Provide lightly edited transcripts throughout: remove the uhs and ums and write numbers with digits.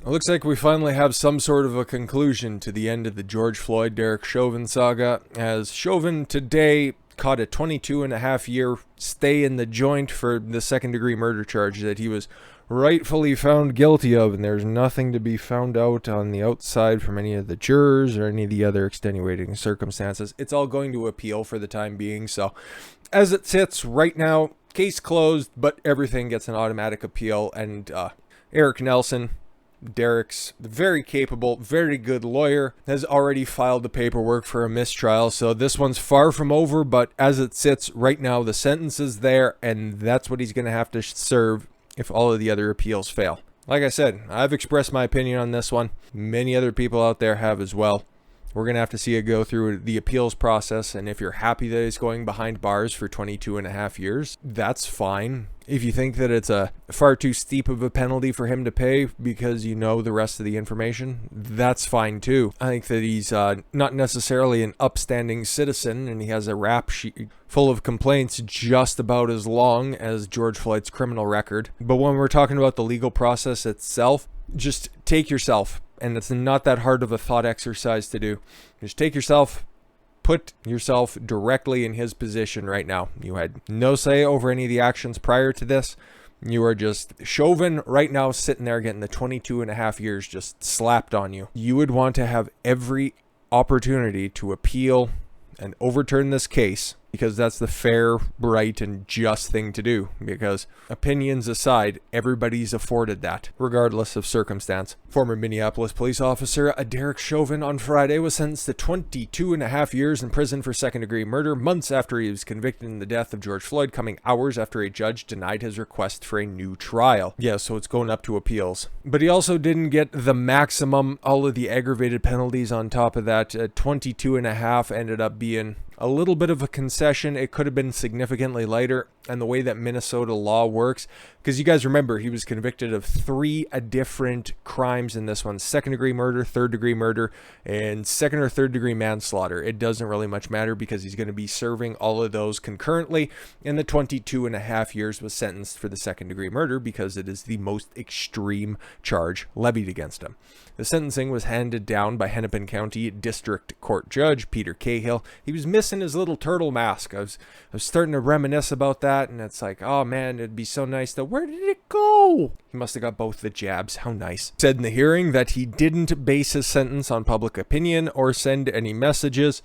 It looks like we finally have some sort of a conclusion to the end of the George Floyd, Derek Chauvin saga, as Chauvin today caught a 22.5-year stay in the joint for the second-degree murder charge that he was rightfully found guilty of, and there's nothing to be found out on the outside from any of the jurors or any of the other extenuating circumstances. It's all going to appeal for the time being, so as it sits right now, case closed, but everything gets an automatic appeal, and Eric Nelson, Derek's very capable, very good lawyer, has already filed the paperwork for a mistrial, so this one's far from over, but as it sits right now, the sentence is there, and that's what he's going to have to serve if all of the other appeals fail. Like I said, I've expressed my opinion on this one. Many other people out there have as well. We're going to have to see it go through the appeals process, and if you're happy that it's going behind bars for 22.5 years, that's fine. If you think that it's a far too steep of a penalty for him to pay because you know the rest of the information, that's fine too. I think that he's not necessarily an upstanding citizen, and he has a rap sheet full of complaints just about as long as George Floyd's criminal record. But when we're talking about the legal process itself, just take yourself, and it's not that hard of a thought exercise to do. Just take yourself, put yourself directly in his position right now. You had no say over any of the actions prior to this. You are just Chauvin right now sitting there getting the 22.5 years just slapped on you. You would want to have every opportunity to appeal and overturn this case, because that's the fair, right, and just thing to do, because opinions aside, everybody's afforded that, regardless of circumstance. Former Minneapolis police officer Derek Chauvin on Friday was sentenced to 22.5 years in prison for second-degree murder, months after he was convicted in the death of George Floyd, coming hours after a judge denied his request for a new trial. Yeah, so it's going up to appeals. But he also didn't get the maximum, all of the aggravated penalties on top of that. 22.5 ended up being a little bit of a concession. It could have been significantly lighter, and the way that Minnesota law works, because you guys remember he was convicted of 3 different crimes in this one: second-degree murder, third-degree murder, and second or third-degree manslaughter. It doesn't really much matter because he's going to be serving all of those concurrently, and the 22.5 years was sentenced for the second-degree murder because it is the most extreme charge levied against him. The sentencing was handed down by Hennepin County District Court Judge Peter Cahill. He was missing his little turtle mask. I was starting to reminisce about that, and it's like, oh man, it'd be so nice to, where did it go? He must have got both the jabs. How nice. Said in the hearing that he didn't base his sentence on public opinion or send any messages.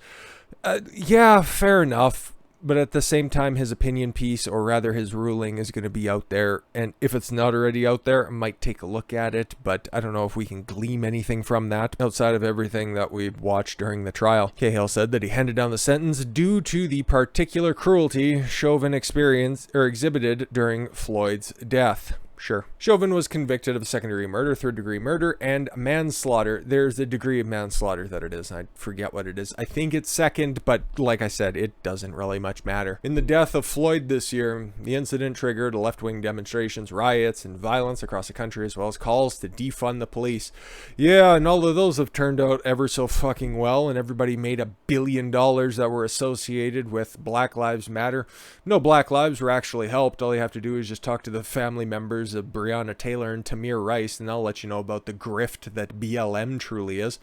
Yeah, fair enough. But at the same time, his opinion piece, or rather his ruling, is going to be out there. And if it's not already out there, I might take a look at it. But I don't know if we can glean anything from that outside of everything that we've watched during the trial. Cahill said that he handed down the sentence due to the particular cruelty Chauvin exhibited during Floyd's death. Sure. Chauvin was convicted of second-degree murder, third-degree murder, and manslaughter. There's a degree of manslaughter that it is. I forget what it is. I think it's second, but like I said, it doesn't really much matter. In the death of Floyd this year, the incident triggered left-wing demonstrations, riots, and violence across the country, as well as calls to defund the police. Yeah, and all of those have turned out ever so fucking well, and everybody made $1 billion that were associated with Black Lives Matter. No Black lives were actually helped. All you have to do is just talk to the family members of Breonna Taylor and Tamir Rice, and they'll let you know about the grift that BLM truly is.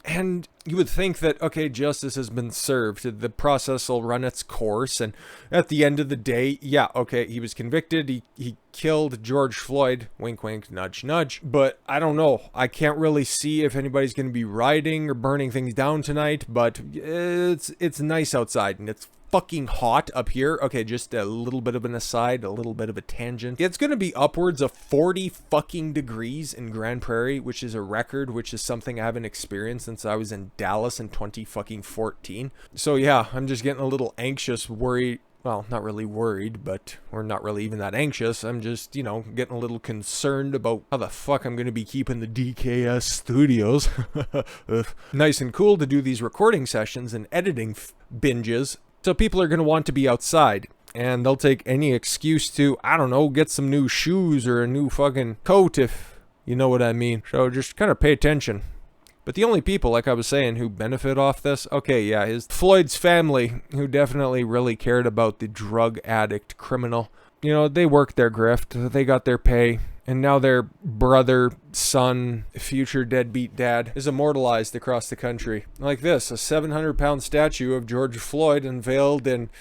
And you would think that, okay, justice has been served, the process will run its course, and at the end of the day, yeah, okay, he was convicted, he killed George Floyd, wink wink, nudge nudge, but I don't know, I can't really see if anybody's going to be rioting or burning things down tonight, but it's nice outside, and it's fucking hot up here. Okay, just a little bit of an aside, a little bit of a tangent. It's going to be upwards of 40 fucking degrees in Grand Prairie, which is a record, which is something I haven't experienced since I was in Dallas in 2014. So yeah, I'm just getting a little anxious, worried. Well, not really worried, but we're not really even that anxious. I'm just, getting a little concerned about how the fuck I'm going to be keeping the DKS studios nice and cool to do these recording sessions and editing binges. So people are going to want to be outside, and they'll take any excuse to, I don't know, get some new shoes or a new fucking coat, if you know what I mean. So just kind of pay attention. But the only people, like I was saying, who benefit off this, okay, yeah, is Floyd's family, who definitely really cared about the drug addict criminal. They worked their grift, they got their pay, And now their brother, son, future deadbeat dad is immortalized across the country. Like this, a 700-pound statue of George Floyd unveiled in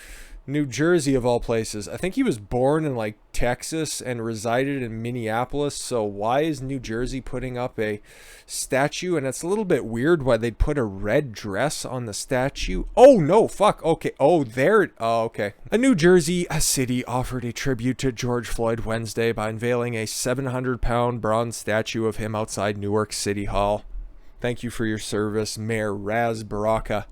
New Jersey of all places. I think he was born in like Texas and resided in Minneapolis. So why is New Jersey putting up a statue? And it's a little bit weird why they'd put a red dress on the statue. Oh no, fuck. Okay. Oh, there. Oh, okay. A New Jersey city offered a tribute to George Floyd Wednesday by unveiling a 700-pound bronze statue of him outside Newark City Hall. Thank you for your service, Mayor Raz Baraka.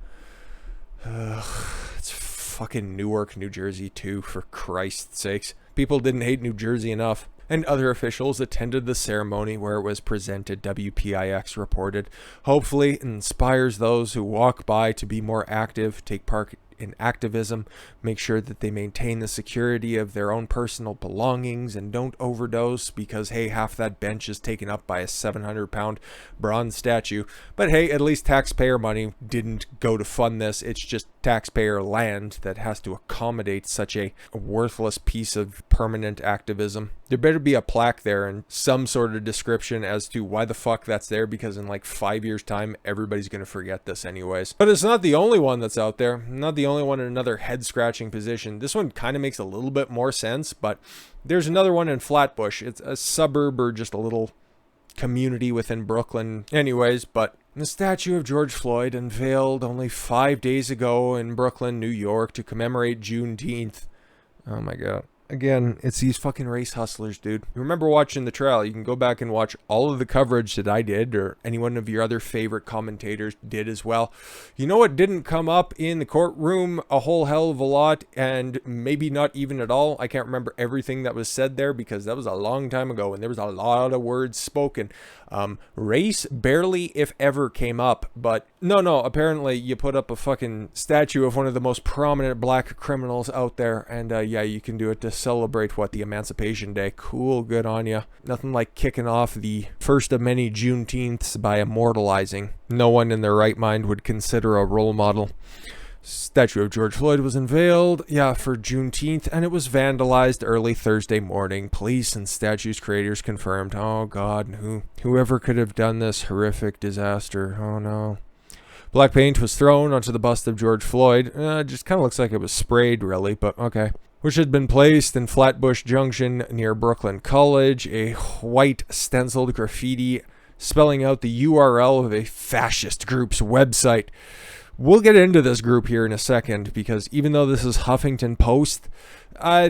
It's fucking Newark, New Jersey too, for Christ's sakes. People didn't hate New Jersey enough. And other officials attended the ceremony where it was presented, WPIX reported. Hopefully it inspires those who walk by to be more active, take part in activism, make sure that they maintain the security of their own personal belongings and don't overdose because, hey, half that bench is taken up by a 700-pound bronze statue. But hey, at least taxpayer money didn't go to fund this. It's just taxpayer land that has to accommodate such a worthless piece of permanent activism. There better be a plaque there and some sort of description as to why the fuck that's there, because in like 5 years time everybody's gonna forget this anyways. But it's not the only one that's out there, not the only one in another head scratching position. This one kind of makes a little bit more sense, but there's another one in Flatbush. It's a suburb or just a little community within Brooklyn anyways. But the statue of George Floyd unveiled only 5 days ago in Brooklyn, New York to commemorate Juneteenth. Oh my god. Again, it's these fucking race hustlers, dude. You remember watching the trial? You can go back and watch all of the coverage that I did, or any one of your other favorite commentators did as well. You know what didn't come up in the courtroom a whole hell of a lot, and maybe not even at all? I can't remember everything that was said there because that was a long time ago and there was a lot of words spoken. Race barely, if ever, came up, but no, apparently you put up a fucking statue of one of the most prominent black criminals out there, and yeah, you can do it to celebrate the Emancipation Day. Cool, good on ya. Nothing like kicking off the first of many Juneteenths by immortalizing. No one in their right mind would consider a role model. Statue of George Floyd was unveiled, for Juneteenth, and it was vandalized early Thursday morning. Police and statue's creators confirmed. Oh god, whoever could have done this horrific disaster? Oh no. Black paint was thrown onto the bust of George Floyd. Just kind of looks like it was sprayed, really, but okay. Which had been placed in Flatbush Junction near Brooklyn College. A white stenciled graffiti spelling out the URL of a fascist group's website. We'll get into this group here in a second, because even though this is Huffington Post, I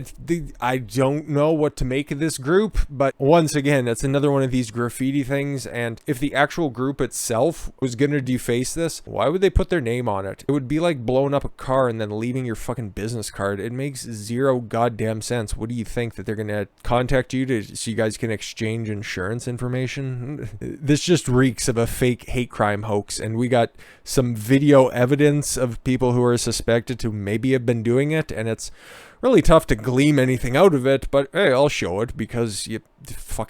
don't know what to make of this group, but once again, it's another one of these graffiti things, and if the actual group itself was going to deface this, why would they put their name on it? It would be like blowing up a car and then leaving your fucking business card. It makes zero goddamn sense. What do you think, that they're going to contact you so you guys can exchange insurance information? This just reeks of a fake hate crime hoax, and we got some video evidence of people who are suspected to maybe have been doing it, and it's really tough to glean anything out of it, but hey, I'll show it because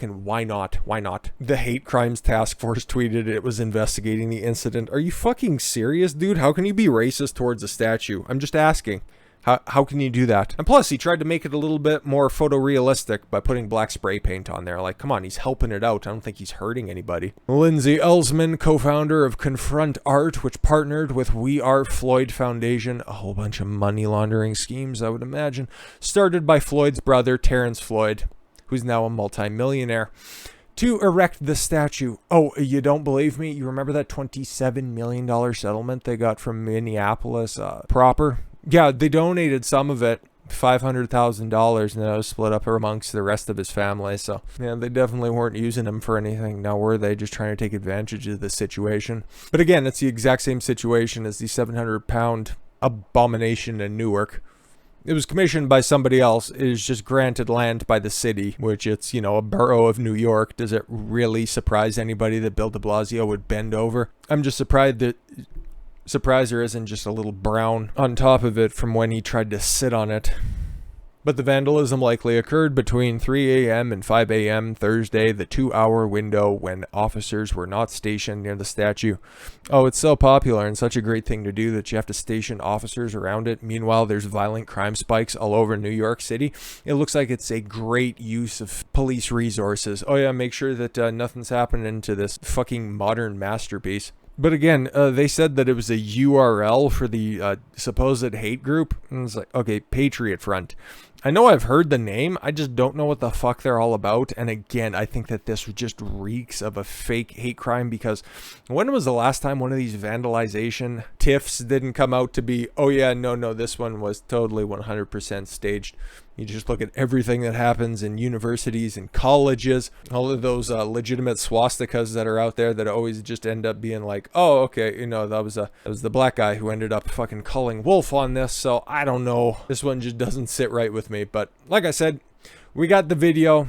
why not? Why not? The Hate Crimes Task Force tweeted it was investigating the incident. Are you fucking serious, dude? How can you be racist towards a statue? I'm just asking. How can you do that? And plus, he tried to make it a little bit more photorealistic by putting black spray paint on there. Like, come on, he's helping it out. I don't think he's hurting anybody. Lindsay Ellsman, co-founder of Confront Art, which partnered with We Are Floyd Foundation, a whole bunch of money laundering schemes, I would imagine, started by Floyd's brother, Terrence Floyd, who's now a multi-millionaire, to erect the statue. Oh, you don't believe me? You remember that $27 million settlement they got from Minneapolis proper? Yeah, they donated some of it, $500,000, and that was split up amongst the rest of his family. So, yeah, they definitely weren't using him for anything. Now, were they? Just trying to take advantage of the situation. But again, it's the exact same situation as the 700-pound abomination in Newark. It was commissioned by somebody else. It is just granted land by the city, which it's, a borough of New York. Does it really surprise anybody that Bill de Blasio would bend over? I'm just surprised there isn't just a little brown on top of it from when he tried to sit on it. But the vandalism likely occurred between 3 a.m. and 5 a.m. Thursday, the 2-hour window when officers were not stationed near the statue. Oh, it's so popular and such a great thing to do that you have to station officers around it. Meanwhile, there's violent crime spikes all over New York City. It looks like it's a great use of police resources. Oh yeah, make sure that nothing's happening to this fucking modern masterpiece. But again, they said that it was a URL for the supposed hate group. And it's like, okay, Patriot Front. I know I've heard the name, I just don't know what the fuck they're all about. And again, I think that this just reeks of a fake hate crime, because when was the last time one of these vandalization tiffs didn't come out to be, oh yeah, no, this one was totally 100% staged. You just look at everything that happens in universities and colleges, all of those legitimate swastikas that are out there that always just end up being like, oh, okay, you know, that was the black guy who ended up fucking calling wolf on this. So I don't know. This one just doesn't sit right with me. But like I said, we got the video.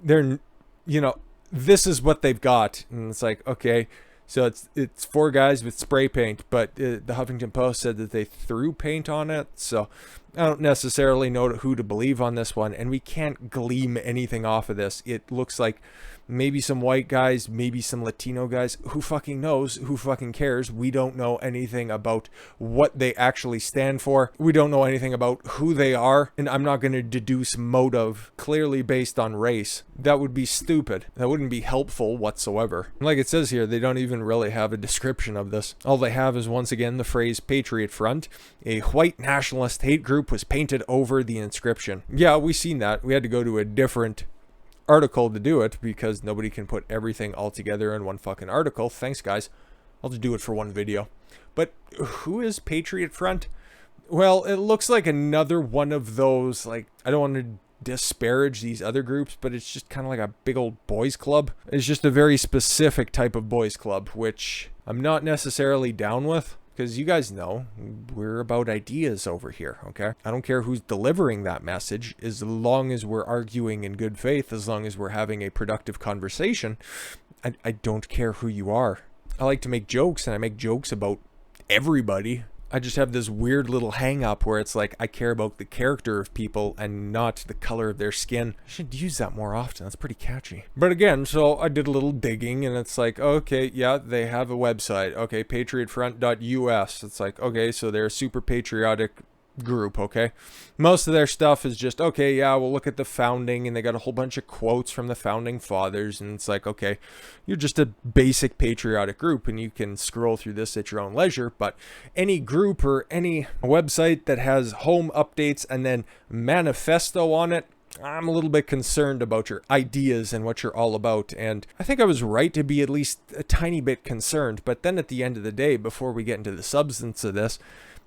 They're, you know, this is what they've got. And it's like, okay. So it's 4 guys with spray paint, but the Huffington Post said that they threw paint on it. So I don't necessarily know who to believe on this one, and we can't glean anything off of this. It looks like maybe some white guys, maybe some Latino guys. Who fucking knows? Who fucking cares? We don't know anything about what they actually stand for. We don't know anything about who they are, and I'm not going to deduce motive clearly based on race. That would be stupid. That wouldn't be helpful whatsoever. Like it says here, they don't even really have a description of this. All they have is, once again, the phrase Patriot Front. A white nationalist hate group was painted over the inscription. Yeah, we seen that. We had to go to a different article to do it because nobody can put everything all together in one fucking article. Thanks, guys. I'll just do it for one video. But who is Patriot Front? Well, it looks like another one of those, like, I don't want to disparage these other groups, but it's just kind of like a big old boys club. It's just a very specific type of boys club, which I'm not necessarily down with. Because you guys know, we're about ideas over here, okay? I don't care who's delivering that message, as long as we're arguing in good faith, as long as we're having a productive conversation. I don't care who you are. I like to make jokes, and I make jokes about everybody. I just have this weird little hang up where it's like I care about the character of people and not the color of their skin. I should use that more often. That's pretty catchy. But again, so I did a little digging and it's like, okay, yeah, they have a website. Okay, patriotfront.us. It's like, okay, so they're a super patriotic group, okay? Most of their stuff is just, okay, yeah, we'll look at the founding, and they got a whole bunch of quotes from the founding fathers, and it's like, okay, you're just a basic patriotic group, and you can scroll through this at your own leisure. But any group or any website that has home updates and then manifesto on it, I'm a little bit concerned about your ideas and what you're all about. And I think I was right to be at least a tiny bit concerned. But then at the end of the day, before we get into the substance of this,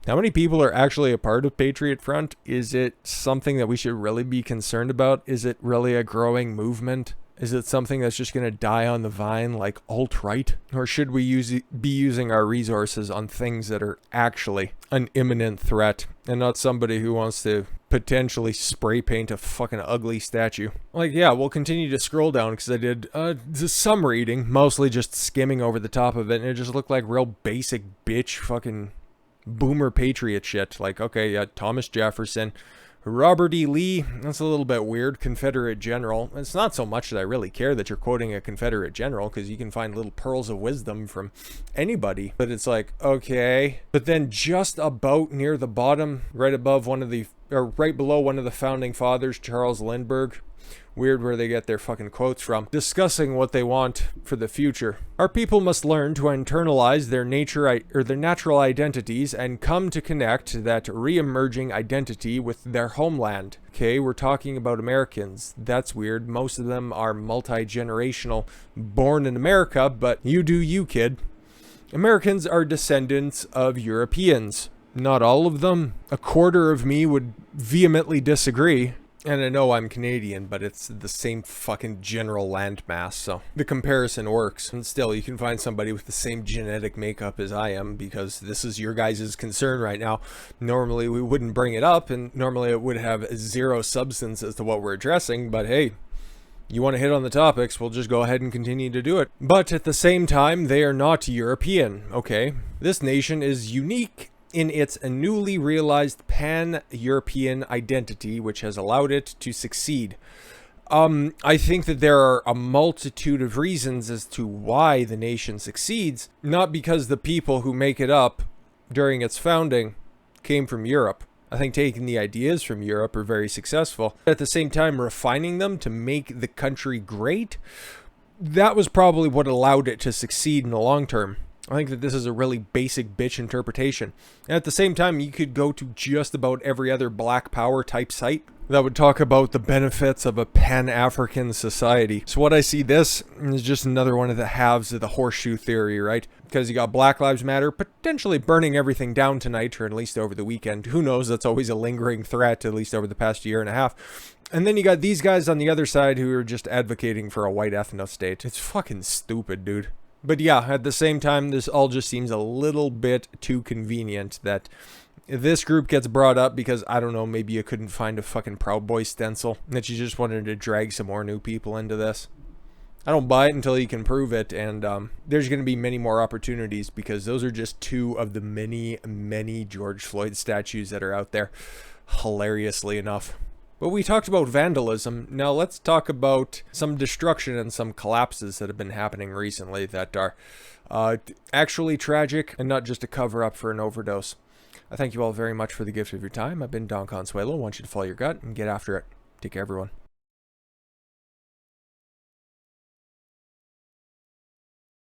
how many people are actually a part of Patriot Front? Is it something that we should really be concerned about? Is it really a growing movement? Is it something that's just going to die on the vine like alt-right? Or should we be using our resources on things that are actually an imminent threat and not somebody who wants to potentially spray paint a fucking ugly statue? Like, yeah, we'll continue to scroll down because I did some reading, mostly just skimming over the top of it, and it just looked like real basic bitch fucking boomer patriot shit. Like, okay, yeah, Thomas Jefferson, Robert E. Lee, that's a little bit weird, Confederate general. It's not so much that I really care that you're quoting a Confederate general, because you can find little pearls of wisdom from anybody. But it's like, okay. But then just about near the bottom, right above right below one of the founding fathers, Charles Lindbergh, weird where they get their fucking quotes from, discussing what they want for the future. Our people must learn to internalize their their natural identities and come to connect that re-emerging identity with their homeland. Okay, we're talking about Americans. That's weird. Most of them are multi-generational, born in America, but you do you, kid. Americans are descendants of Europeans. Not all of them. A quarter of me would vehemently disagree. And I know I'm Canadian, but it's the same fucking general landmass, so the comparison works. And still, you can find somebody with the same genetic makeup as I am, because this is your guys' concern right now. Normally, we wouldn't bring it up, and normally it would have zero substance as to what we're addressing, but hey, you want to hit on the topics, we'll just go ahead and continue to do it. But at the same time, they are not European, okay? This nation is unique in its newly realized pan-European identity, which has allowed it to succeed. I think that there are a multitude of reasons as to why the nation succeeds, not because the people who make it up during its founding came from Europe. I think taking the ideas from Europe are very successful. At the same time, refining them to make the country great, that was probably what allowed it to succeed in the long term. I think that this is a really basic bitch interpretation. And at the same time, you could go to just about every other Black Power type site that would talk about the benefits of a Pan-African society. So what I see this is just another one of the halves of the horseshoe theory, right? Because you got Black Lives Matter potentially burning everything down tonight, or at least over the weekend. Who knows? That's always a lingering threat, at least over the past year and a half. And then you got these guys on the other side who are just advocating for a white ethno-state. It's fucking stupid, dude. But yeah, at the same time, this all just seems a little bit too convenient that this group gets brought up because, I don't know, maybe you couldn't find a fucking Proud Boy stencil, that you just wanted to drag some more new people into this. I don't buy it until you can prove it, and there's going to be many more opportunities because those are just two of the many, many George Floyd statues that are out there, hilariously enough. But we talked about vandalism. Now let's talk about some destruction and some collapses that have been happening recently that are actually tragic and not just a cover-up for an overdose. I thank you all very much for the gift of your time. I've been Don Consuelo. I want you to follow your gut and get after it. Take care, everyone.